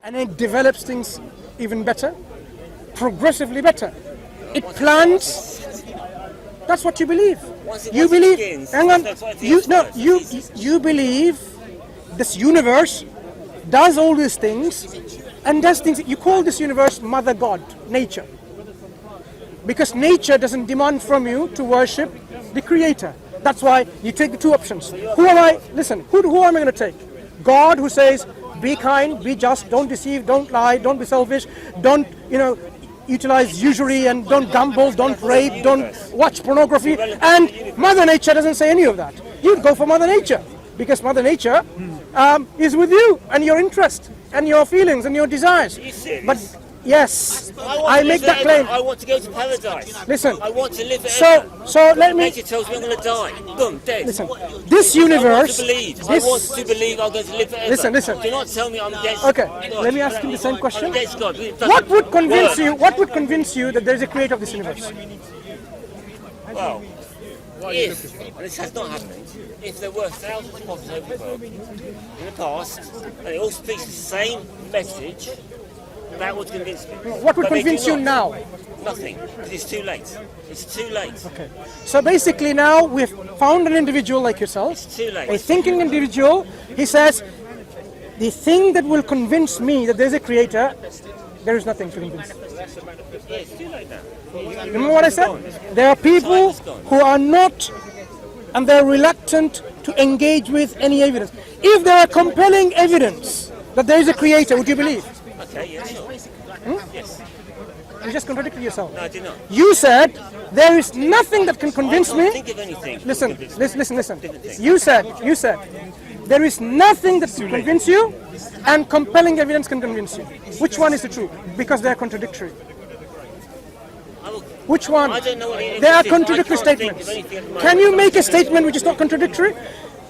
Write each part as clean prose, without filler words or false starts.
and it develops things even better, progressively better. It plans. That's what you believe. You believe. Hang on. You believe this universe does all these things and does things. You call this universe Mother God, nature, because nature doesn't demand from you to worship the Creator. That's why you take the two options. Who am I? Listen. Who am I going to take? God, who says, be kind, be just, don't deceive, don't lie, don't be selfish, don't utilize usury, and don't gamble, don't rape, don't watch pornography. And Mother Nature doesn't say any of that. You'd go for Mother Nature, because Mother Nature is with you and your interest and your feelings and your desires. But yes, I make that claim. I want to go to paradise. Listen. I want to live forever. So let me. Nature tells me I'm going to die. Boom, dead. Listen. This universe. I want to believe I'm going to live forever. Listen. Do not tell me I'm against. Okay. God. Let me ask you the same question. Against God. What would convince you? What would convince you that there is a creator of this universe? Well, if, and this has not happened, if there were thousands of prophets over the world in the past, and they all speak the same message, that would convince me. What would convince you now? Nothing, because it's too late. It's too late. Okay. So basically now we've found an individual like yourself, It's too late. a thinking individual. He says, the thing that will convince me that there's a creator, there is nothing to convince me. Yeah, it's too late now. Remember what I said? There are people who are not, and they're reluctant to engage with any evidence. If there are compelling evidence that there is a creator, would you believe? Okay, yeah, sure. Yes. You just contradicted yourself. No, I did not. You said there is nothing that can convince I can't me. think of anything. Listen. You said there is nothing that can convince you, and compelling evidence can convince you. Which one is the truth? Because they are contradictory. Which one? I don't know what They are contradictory statements. Can you make a statement which is not contradictory?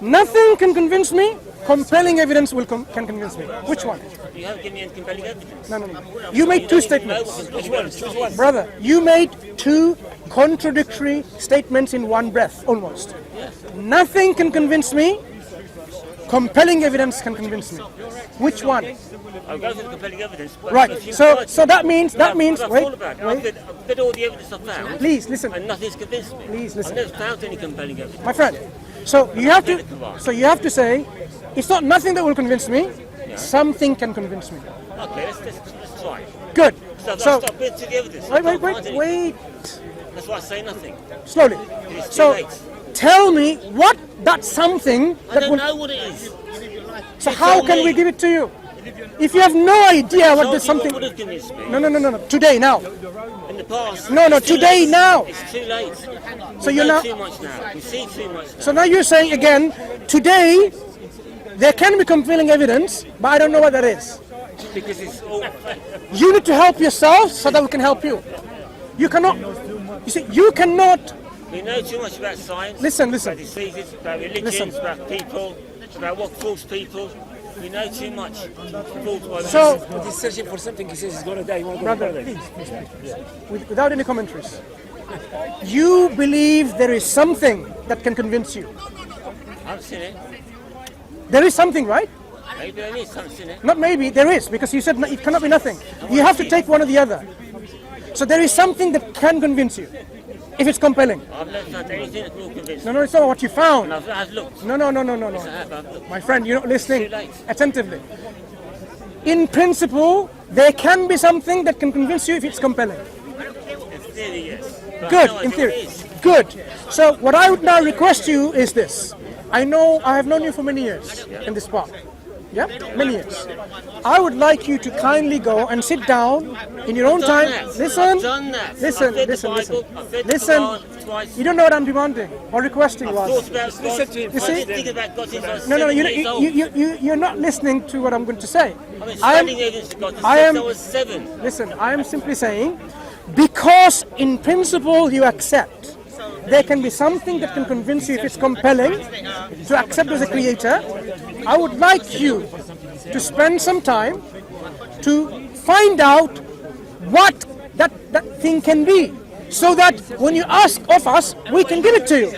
Nothing can convince me. Compelling evidence can convince me. Which one? You haven't given me any compelling evidence. No. You made two statements. Which one? Choose one. Brother, you made two contradictory statements in one breath, almost. Nothing can convince me. Compelling evidence can convince me. Which one? I'll go for the compelling evidence. Right. So that means. Wait. I've got all the evidence I've found. Please listen. And nothing's convinced me. Please listen. I've never found any compelling evidence. My friend. So you have to say, it's not nothing that will convince me. Something can convince me. Okay, let's try. Good. So stop bit to the evidence. Wait. That's why I say nothing. Slowly. It's too So late. tell me what that something I that don't will. know what it is. So how can we give it to you? If you have no idea what there's something. What would have convinced me? No. Today, now. In the past. No, it's too today, late. now. It's too late. So We you're know now. too much now. We see too much now. So now you're saying again, today there can be compelling evidence, but I don't know what that is. Because it's all. You need to help yourself so that we can help you. You cannot. You see, you cannot. We know too much about science. Listen. About diseases, about religions, about people, about what fools people. We know too much. So, But he's searching for something. He says he's going to die. You want to go to brother, paradise? please, without any commentaries, you believe there is something that can convince you. I've seen it. There is something, right? Maybe there is something in it. Not maybe, there is, because you said it cannot be nothing. You have to take one or the other. So there is something that can convince you, if it's compelling. I've never found anything that will convince me. No, it's not what you found. And I've looked. No. I have, I've looked. My friend, you're not listening Too late. attentively. In principle, there can be something that can convince you if it's compelling. In theory, yes. But Good, no, in I theory. know it is. Good. So what I would now request you is this. I have known you for many years in this park. Yeah, many years. I would like you to kindly go and sit down in your own time. Listen. I've done that. Listen. I've read the Bible, I've read the Listen. Quran twice. You don't know what I'm demanding or requesting I've was. thought about God. Listen to him. You see? I think about God since I was No, 7 years old. you're not listening to what I'm going to say. I've been I am, studying against God since I am- I was 7. listen, I am simply saying, because in principle you accept, there can be something that can convince you if it's compelling to accept as a creator. I would like you to spend some time to find out what that thing can be, so that when you ask of us, we can give it to you.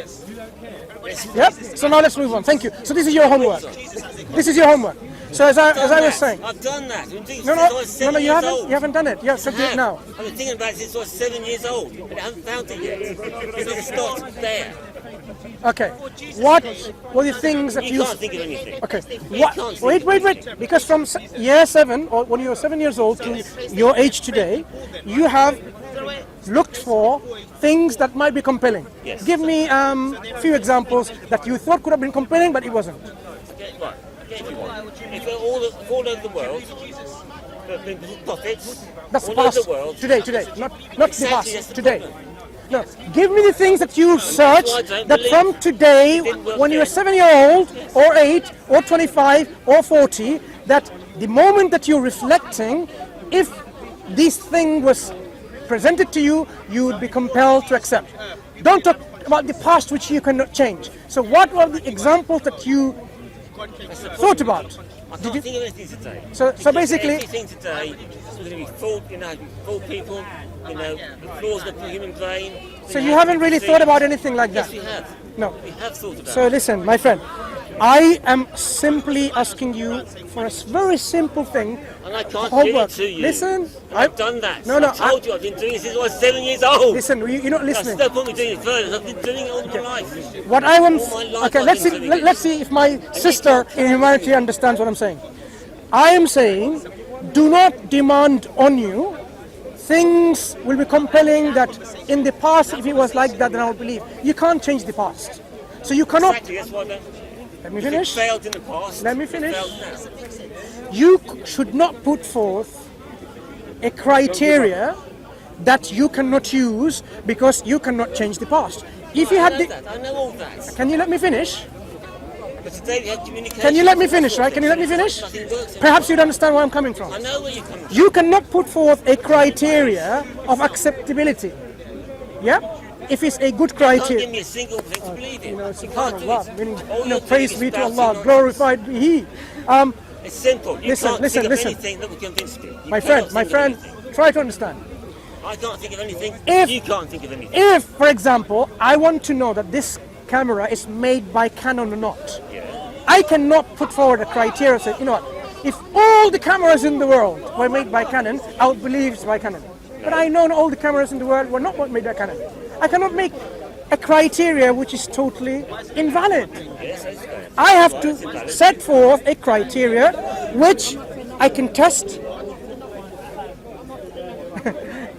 Yep. So now let's move on. Thank you. So this is your homework. So as I was saying, I've done that. I've been doing it no, since I was 7 you years haven't. old. You haven't done it. Yeah, so do it now. I've been thinking about it since I was 7 years old, and I haven't found it yet. It's not stopped there. Okay. What were the things that You can't think of anything. Okay. You What? can't Wait. think of anything. Because from year 7, or when you were 7 years old to your age today, you have looked for things that might be compelling. Yes. Give me a few examples that you thought could have been compelling, but it wasn't. Okay, right. Okay, if you want. If all over the world, the prophets, That's all past. over the world. Today. Not the Exactly, that's past. the Today. problem. No. Give me the things that you searched why I don't that believe from today, it didn't work when you were then. 7-year-old, or 8, or 25, or 40, that the moment that you're reflecting, if this thing was presented to you, you would be compelled to accept. Don't talk about the past which you cannot change. So what were the examples that you thought about? I can't think of anything today. So Because basically- everything today is going to be full, full people, the flaws of the human brain. So you haven't really thought about anything like Yes, that? we have. No. We have thought about So it. listen, my friend, I am simply asking you for a very simple thing. And I can't Homework. give it to you. Listen, I've done that. No, I told you I've been doing it since I was 7 years old. Listen, you're not There's listening. no point me doing it further. I've been doing it all my life. What I want. All my life Okay, I've let's been see. doing it. Let's see if my sister in humanity understands what I'm saying. I am saying, do not demand on you. Things will be compelling that in the past, if it was like that, then I would believe. You can't change the past. So you cannot. Exactly, that's why I don't. Let me If it finish. failed in the past, Let me it finish. failed now. You should not put forth a criteria that you cannot use because you cannot change the past. If you I had know the, that. I know all that. can you let me finish? But today we have communication. Can you let me finish, right? Can you let me finish? Nothing works. Perhaps you'd understand where I'm coming from. I know where you're coming from. You cannot put forth a criteria of acceptability. Yeah? If it's a good You can't give criteria. me a single thing to believe in. You know, You can't do subhanallah, it. meaning, All you're praise doing be is to bouncing Allah, on- glorified be He. It's simple. You Listen, can't listen, think listen. of anything that will convince me. You My cannot friend, think of anything. try to understand. I can't think of anything. If- You can't think of anything. If, for example, I want to know that this camera is made by Canon or not, Yeah. I cannot put forward a criteria say, you know what, if all the cameras in the world were made by Canon, I would believe it's by Canon. But I know all the cameras in the world were not made by Canon. I cannot make a criteria which is totally invalid. Yes, that's fair. I have to set forth a criteria which I can test.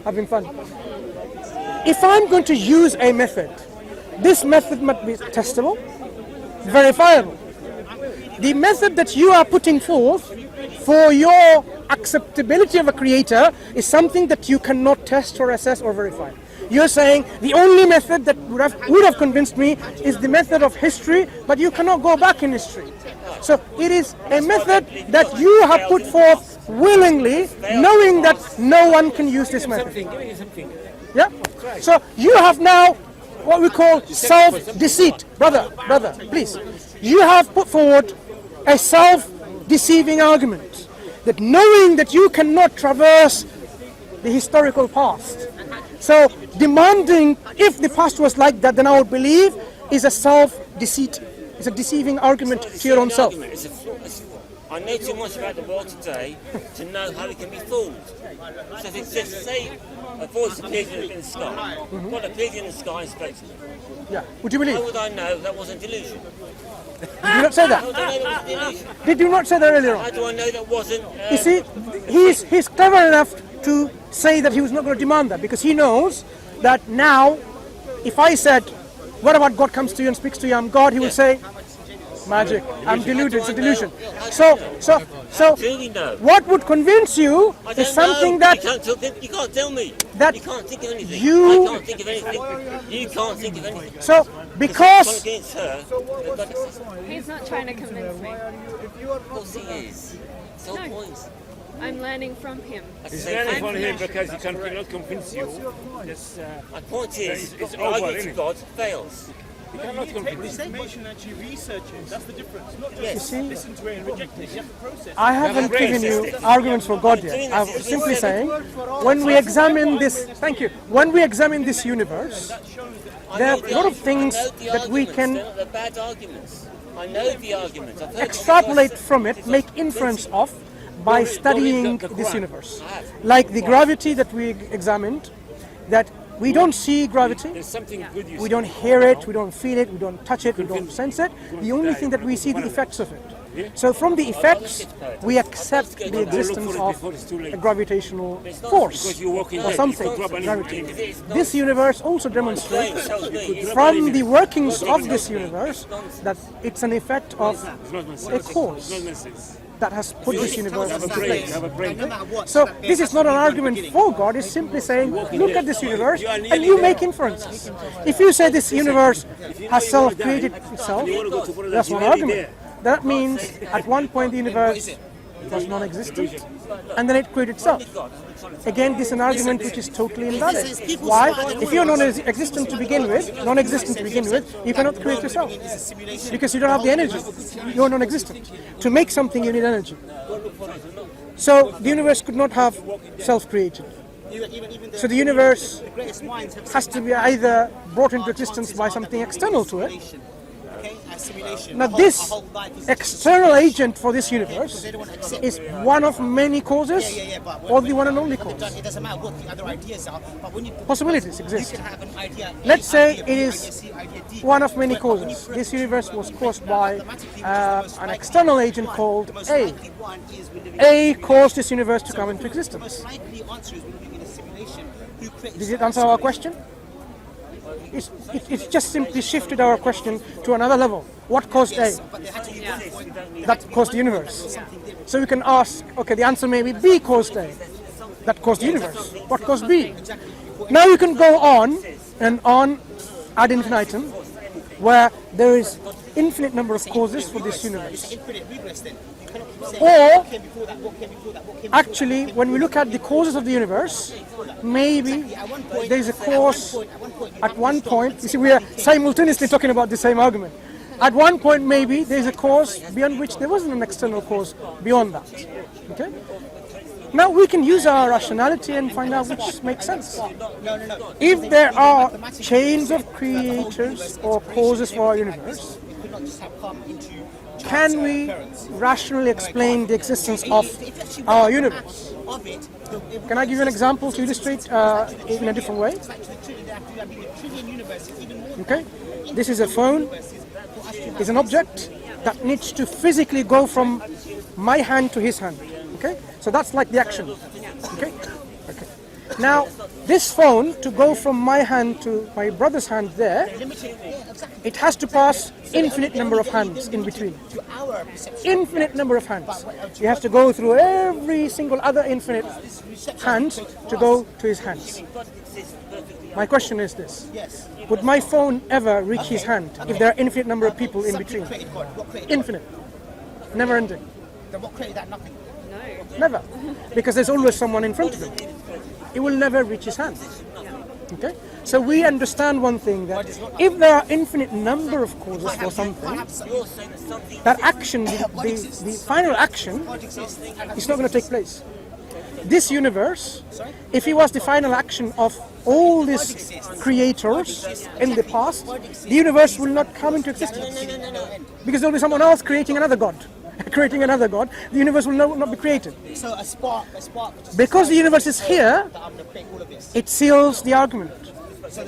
Having fun. If I'm going to use a method, this method must be testable, verifiable. The method that you are putting forth for your acceptability of a creator is something that you cannot test or assess or verify. You're saying the only method that would have convinced me is the method of history, but you cannot go back in history. So it is a method that you have put forth willingly, knowing that no one can use this method. Give me something. Yeah? So you have now what we call self-deceit. Brother, please. You have put forward a self-deceiving argument that knowing that you cannot traverse the historical past. So demanding if the past was like that, then I would believe is a self-deceit. It's a deceiving argument to your own self. It's a flaw. I know too much about the world today to know how it can be fooled. So if it's just say a voice appears in the sky, God appeared in the sky and spoke to me. Yeah. Would you believe? How would I know that wasn't delusion? Did you not say How that? would I know that was delusion? Did you not say that earlier How on? do I know that wasn't? You see, he's clever enough to say that he was not going to demand that because he knows that now, if I said, what about God comes to you and speaks to you, I'm God, he will say, magic, I'm deluded, it's a delusion. So Do we know? what would convince you I is don't something know. that You can't tell me. that You can't think of anything. you- I can't think of anything. You can't think of anything. so because Against her, but He's not trying to convince me. of course he is. It's the whole point. I'm learning from him. He's learning from him because he cannot convince you. Yes, My point is, It's the over, argument isn't to it? God fails. he cannot convince you. Information and you research it. That's the difference. Not just Yes. listen to it and reject it. You have to process it. I haven't given you arguments for God yet. I'm simply saying, when we examine this, thank you, when we examine this universe, there are a lot of things that we can. They're bad arguments. I know the argument. I've heard extrapolate from it, make inference of by studying this universe. Like the gravity that we examined, that we don't see gravity, There's something good you we don't hear it, we don't feel it, we don't touch it, we don't sense it. The only thing that we see the effects of it. So from the effects, we accept the existence of a gravitational force or something. Gravity. This universe also demonstrates from the workings of this universe that it's an effect of a cause that has put this universe into place. So this is not an argument for God, it's simply saying, look at this universe and you make inferences. If you say this universe has self-created itself, that's one argument. That means at one point the universe was non-existent and then it created itself. Again, this is an argument which is totally invalid. Why? If you're non-existent to begin with, you cannot create yourself because you don't have the energy. You're non-existent. To make something, you need energy. So the universe could not have self-created. So the universe has to be either brought into existence by something external to it. Now this external agent for this universe is one of many causes or the one and only cause. Possibilities exist. Let's say it is one of many causes. This universe was caused by an external agent called A. A caused this universe to come into existence. Did it answer our question? It's just simply shifted our question to another level. What caused A? That caused the universe. So we can ask, okay, the answer may be B caused A. That caused the universe. What caused B? Now you can go on and on ad infinitum, where there is infinite number of causes for this universe. Or, actually, when we look at the causes of the universe, maybe there is a cause at one point. You see, we are simultaneously talking about the same argument. At one point, maybe there is a cause beyond which there wasn't an external cause beyond that. Okay? Now we can use our rationality and find out which makes sense. If there are chains of creators or causes for our universe, can we rationally explain the existence of our universe? Can I give you an example to illustrate in a different way? Okay, this is a phone. It's an object that needs to physically go from my hand to his hand. Okay, so that's like the action. Okay, okay. Now this phone, to go from my hand to my brother's hand there, it has to pass infinite number of hands in between. Infinite number of hands. You have to go through every single other infinite hands to go to his hands. My question is this: would my phone ever reach his hand if there are infinite number of people in between? Infinite, never ending. Then what created that? Nothing. Never, because there's always someone in front of him. It will never reach his hand. Okay, so we understand one thing, that if there are infinite number of causes for something, that action, the final action, is not going to take place. This universe, if it was the final action of all these creators in the past, the universe will not come into existence, because there will be someone else creating another god. Creating another god, the universe will not be created. So a spark. Because the universe is here, it seals the argument.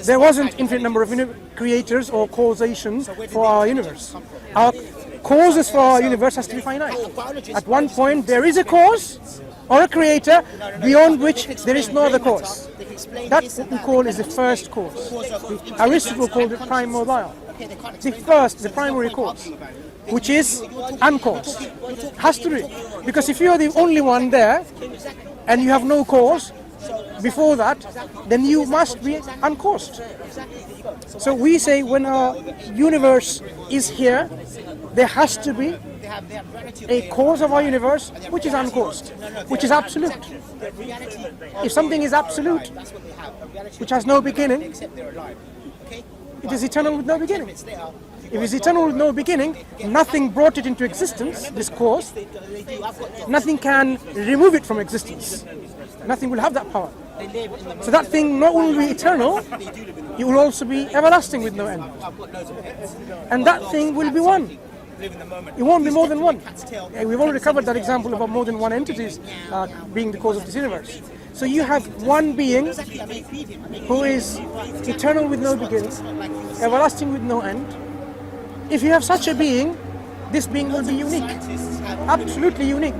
There wasn't infinite number of creators or causation for our universe. Our causes for our universe has to be finite. At one point, there is a cause or a creator beyond which there is no other cause. That's what we call is the first cause. Aristotle called it primordial. The primary cause, which is uncaused. Has to be. Because if you are the only one there and you have no cause before that, then you must be uncaused. So we say when our universe is here, there has to be a cause of our universe which is uncaused, which is absolute. If something is absolute, which has no beginning, it is eternal with no beginning. If it's eternal with no beginning, nothing brought it into existence, this cause. Nothing can remove it from existence. Nothing will have that power. So that thing not only will be eternal, it will also be everlasting with no end. And that thing will be one. live in the moment. It won't be more than one. Can't tell. We've already covered that example about more than one entities being the cause of this universe. So you have one being Exactly, I may feed him. I may who is eternal with no beginning, everlasting with no end. If you have such a being, this being will be unique, absolutely unique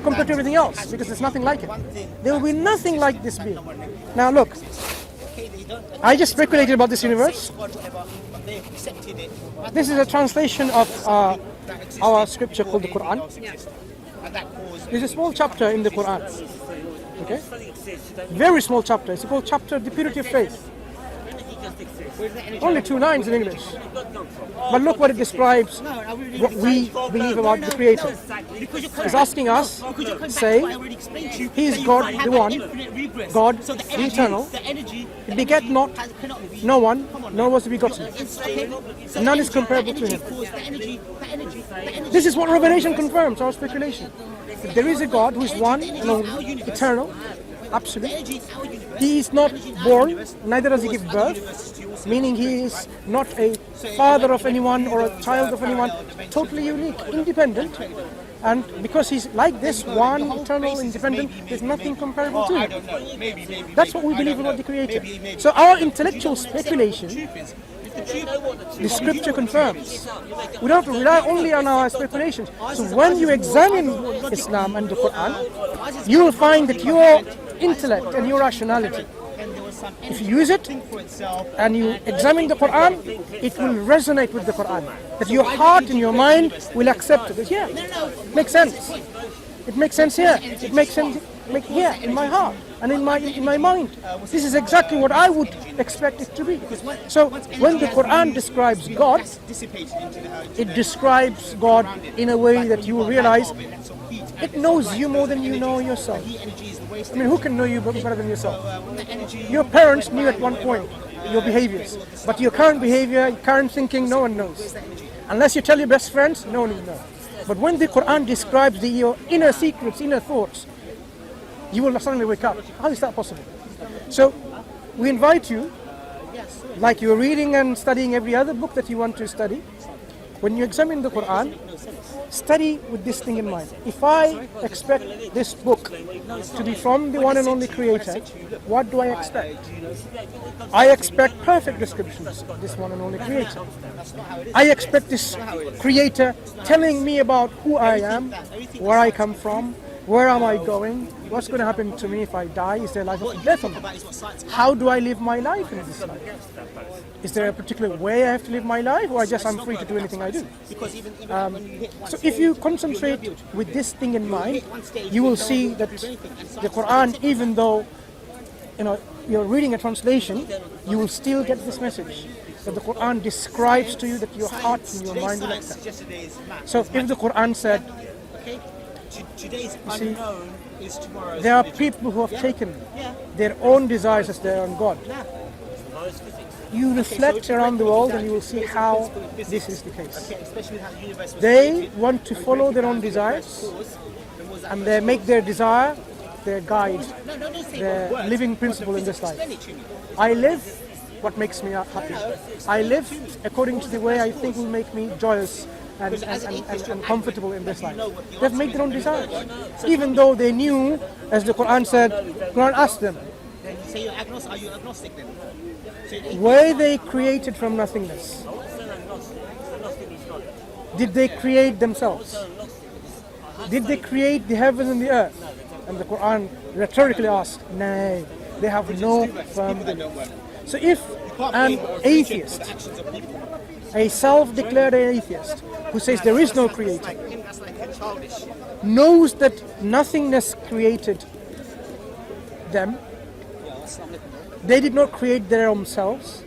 compared to everything else, because there's nothing like it. There will be nothing like this being. Now look, I just speculated about this universe. This is a translation of our scripture called the Quran. There's a small chapter in the Quran. Okay? Very small chapter. It's called chapter the purity of faith. Only 2 lines in English. But look what it describes, what we believe about the Creator. It's asking us, say, He is God, the one, God, the eternal. It begat not, no one, nor was to be begotten. None is comparable to Him. This is what Revelation confirms, our speculation. That there is a God who is one and only, eternal, absolute. He is not born, neither does He give birth, meaning He is not a father of anyone or a child of anyone, totally unique, independent. And because He's like this, one, eternal, independent, there's nothing comparable to Him. That's what we believe about the Creator. So our intellectual speculation, the scripture confirms. We don't have to rely only on our speculations. So when you examine Islam and the Quran, you will find that your intellect and your rationality, if you use it and you examine the Quran, it will resonate with the Quran. That your heart and your mind will accept it. Yeah, makes sense. It makes sense here. It makes sense here in my heart and in my mind. This is exactly what I would expect it to be. So when the Quran describes God, it describes God in a way that you will realize it knows you more than you know yourself. I mean, who can know you better than yourself? Your parents knew at one point your behaviors, but your current behavior, your current thinking, no one knows. Unless you tell your best friends, no one will know. But when the Quran describes your inner secrets, inner thoughts, you will suddenly wake up. How is that possible? So we invite you, like you're reading and studying every other book that you want to study, when you examine the Quran, study with this thing in mind. If I expect this book to be from the one and only Creator, what do I expect? I expect perfect descriptions of this one and only Creator. I expect this Creator telling me about who I am, where I come from, where am I going, what's going to happen to me if I die, is there life after death or not? How do I live my life in this life? Is there a particular way I have to live my life, or I'm free to do anything I do? So if you concentrate with this thing in mind, you will see that the Quran, even though you're reading a translation, you will still get this message. That the Quran describes to you that your heart and your mind will accept. So if the Quran said, you see, there are people who have taken their own desires as their own God. You reflect around the world and you will see how this is the case. They want to follow their own desires and they make their desire their guide, their living principle in this life. I live what makes me happy. I live according to the way I think will make me joyous and comfortable in this life. They've made their own desires. Even though they knew, as the Quran said, Quran asked them, Are you agnostic then? were they created from nothingness? Did they create themselves? Did they create the heavens and the earth? And the Quran rhetorically asked, nay, they have no firm belief. So if an atheist, a self-declared atheist, who says there is no creator, knows that nothingness created them, they did not create their own selves,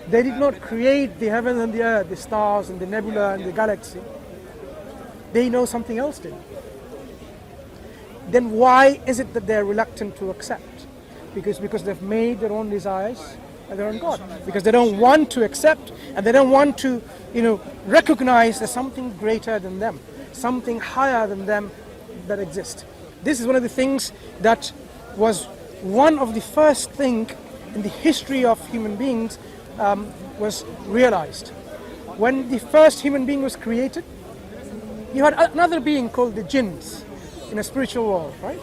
they did not create the heaven and the earth, the stars and the nebula and the galaxy, they know something else did. Then why is it that they're reluctant to accept? Because they've made their own desires and their own God. Because they don't want to accept and they don't want to, recognize there's something greater than them, something higher than them that exists. This is one of the things that was one of the first things in the history of human beings was realized. when the first human being was created, you had another being called the jinns in a spiritual world, right?